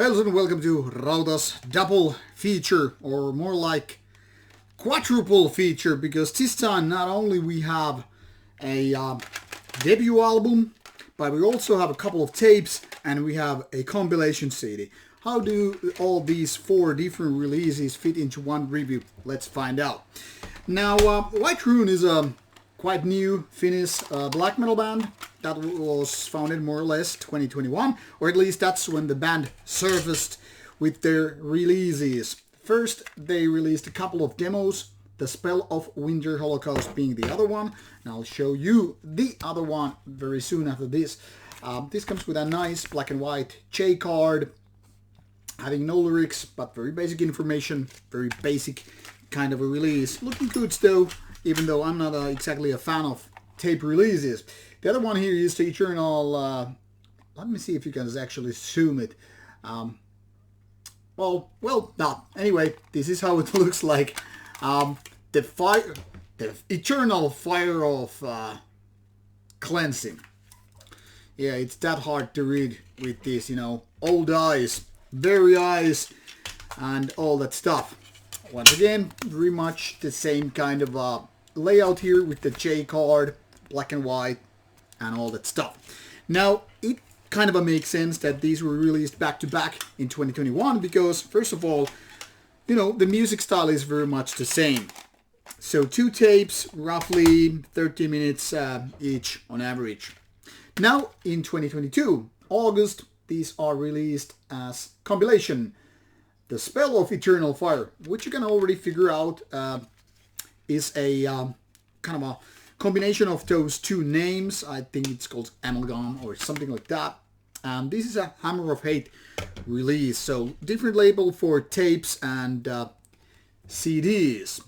Hello and welcome to Rauta's double feature, or more like quadruple feature, because this time not only we have a debut album, but we also have a couple of tapes and we have a compilation CD. How do all these four different releases fit into one review? Let's find out. Now, Rune is a quite new Finnish black metal band that was founded more or less 2021, or at least that's when the band surfaced with their releases. First, they released a couple of demos, The Spell of Winter Holocaust being the other one, and I'll show you the other one very soon after this. This comes with a nice black and white J card, having no lyrics, but very basic information, very basic kind of a release. Looking good though, even though I'm not exactly a fan of tape releases. The other one here is the Eternal, let me see if you can actually zoom it. Anyway, this is how it looks like. The Eternal Fire of Cleansing. Yeah, it's that hard to read with this, old eyes, very eyes, and all that stuff. Once again, very much the same kind of layout here with the J card, black and white, and all that stuff. Now, it kind of makes sense that these were released back to back in 2021 because, first of all, the music style is very much the same. So 2 tapes, roughly 30 minutes each on average. Now, in 2022, August, these are released as compilation. The Spell of Eternal Fire, which you can already figure out is a kind of a combination of those 2 names. I think it's called Amalgam or something like that. This is a Hammer of Hate release, so different label for tapes and CDs.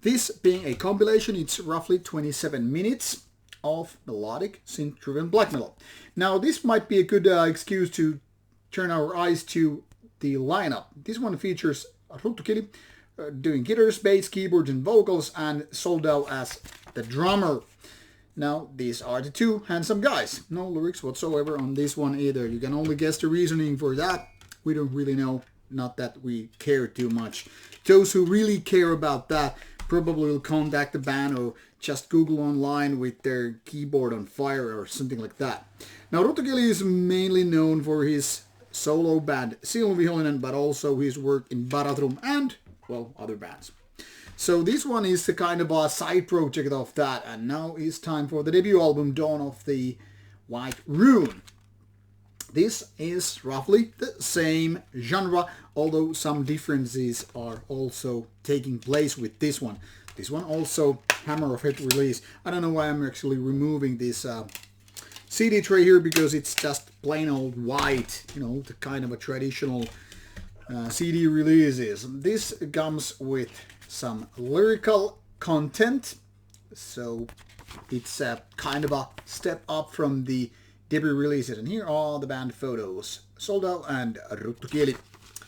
This being a compilation, it's roughly 27 minutes of melodic synth-driven black metal. Now, this might be a good excuse to turn our eyes to the lineup. This one features Rauta doing guitars, bass, keyboards, and vocals, and Soldau as the drummer. Now, these are the 2 handsome guys. No lyrics whatsoever on this one either. You can only guess the reasoning for that. We don't really know. Not that we care too much. Those who really care about that probably will contact the band or just Google online with their keyboard on fire or something like that. Now, Rauta is mainly known for his solo band Silvihoinen, but also his work in Baratrum and, well, other bands. So this one is the kind of a side project of that, and now it's time for the debut album, Dawn of the White Rune. This is roughly the same genre, although some differences are also taking place with this one. This one also Hammer of Hate release. I don't know why I'm actually removing this CD tray here, because it's just plain old white, the kind of a traditional CD releases. This comes with some lyrical content, so it's kind of a step up from the debut releases. And here are the band photos. Soldau and Rauta.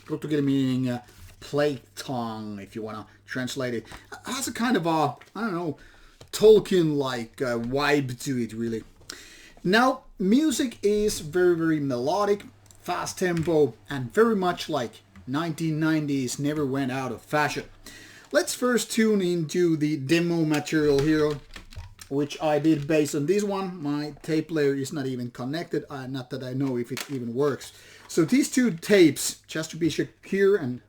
Rauta meaning plague tongue, if you want to translate it. It has a kind of a, Tolkien-like vibe to it, really. Now, music is very, very melodic, fast tempo, and very much like 1990s never went out of fashion. Let's first tune into the demo material here, which I did based on this one. My tape player is not even connected, not that I know if it even works. So these 2 tapes, just to be secure and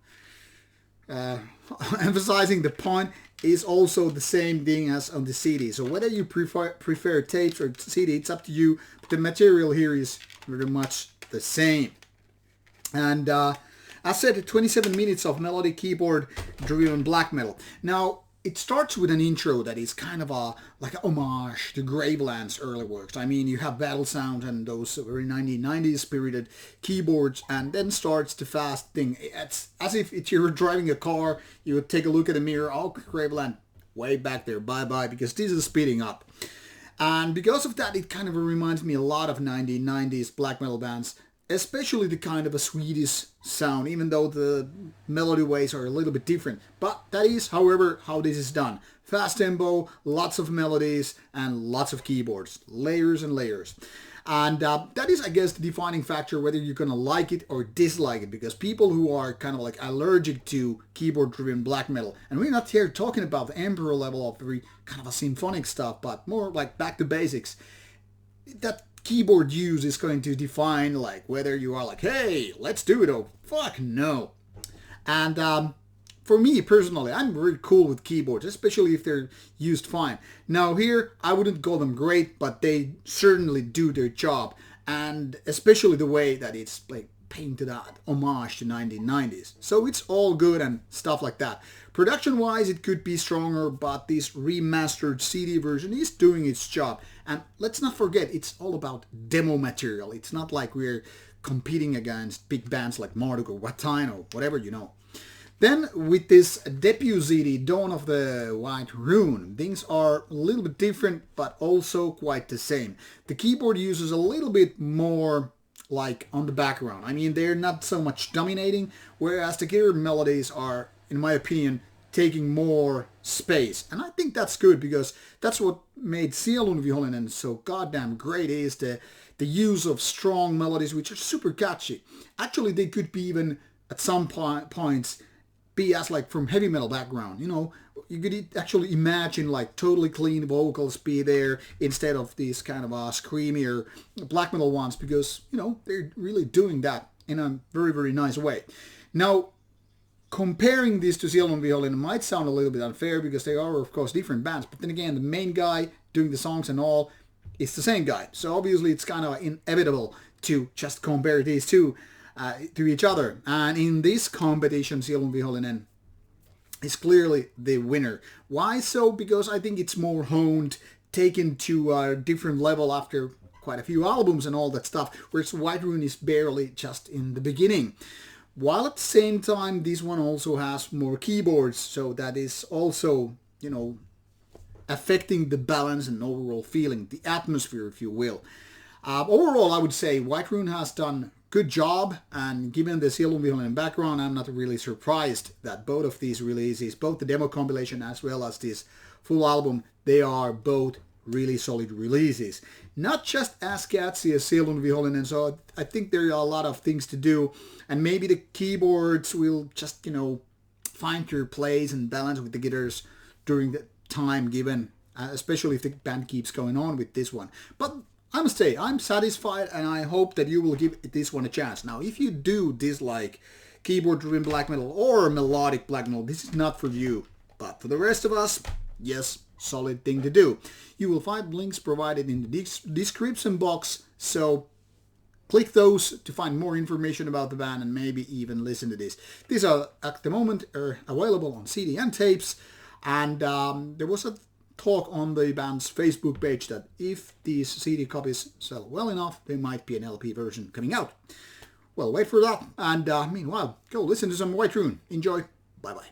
emphasizing the point, is also the same thing as on the CD. So whether you prefer tapes or CD, it's up to you. But the material here is very much the same. And I said 27 minutes of melodic keyboard-driven black metal. Now, it starts with an intro that is kind of like a homage to Graveland's early works. I mean, you have battle sound and those very 1990s spirited keyboards, and then starts the fast thing. It's as if you were driving a car, you would take a look at the mirror, oh, Graveland, way back there, bye-bye, because this is speeding up. And because of that, it kind of reminds me a lot of 1990s black metal bands, especially the kind of a Swedish sound, even though the melody ways are a little bit different. But that is, however, how this is done. Fast tempo, lots of melodies, and lots of keyboards. Layers and layers. And that is, I guess, the defining factor whether you're going to like it or dislike it, because people who are kind of like allergic to keyboard-driven black metal, and we're not here talking about the emperor level of very kind of a symphonic stuff, but more like back to basics, that keyboard use is going to define like whether you are like, hey, let's do it, or fuck no. And for me personally, I'm very cool with keyboards, especially if they're used fine. Now here, I wouldn't call them great, but they certainly do their job. And especially the way that it's like paying to that homage to 1990s. So it's all good and stuff like that. Production-wise, it could be stronger, but this remastered CD version is doing its job. And let's not forget, it's all about demo material. It's not like we're competing against big bands like Marduk or Watain or whatever, you know. Then with this debut CD, Dawn of the White Rune, things are a little bit different, but also quite the same. The keyboard uses a little bit more like on the background. I mean, they're not so much dominating, whereas the guitar melodies are, in my opinion, taking more space. And I think that's good, because that's what made Sielunvihollinen so goddamn great, is the use of strong melodies which are super catchy. Actually, they could be even at some points be as like from heavy metal background, you know. You could actually imagine like totally clean vocals be there instead of these kind of screamier black metal ones, because, you know, they're really doing that in a very, very nice way. Now, comparing these to Sielunvihollinen might sound a little bit unfair, because they are, of course, different bands. But then again, the main guy doing the songs and all is the same guy. So obviously it's kind of inevitable to just compare these two to each other. And in this competition, Sielunvihollinen is clearly the winner. Why so? Because I think it's more honed, taken to a different level after quite a few albums and all that stuff, whereas White Rune is barely just in the beginning. While at the same time, this one also has more keyboards, so that is also, you know, affecting the balance and overall feeling, the atmosphere, if you will. Overall, I would say White Rune has done good job, and given the Sielunvihollinen background, I'm not really surprised that both of these releases, both the demo compilation as well as this full album, they are both really solid releases. Not just as catchy as Sielunvihollinen, so I think there are a lot of things to do, and maybe the keyboards will just, you know, find their place and balance with the guitars during the time given, especially if the band keeps going on with this one. But I must say, I'm satisfied, and I hope that you will give this one a chance. Now, if you do dislike keyboard-driven black metal or melodic black metal, this is not for you. But for the rest of us, yes, solid thing to do. You will find links provided in the description box, so click those to find more information about the band and maybe even listen to this. These are, at the moment, available on CD and tapes, and there was a talk on the band's Facebook page that if these CD copies sell well enough, there might be an LP version coming out. Well, wait for that, and meanwhile, go listen to some White Rune. Enjoy. Bye-bye.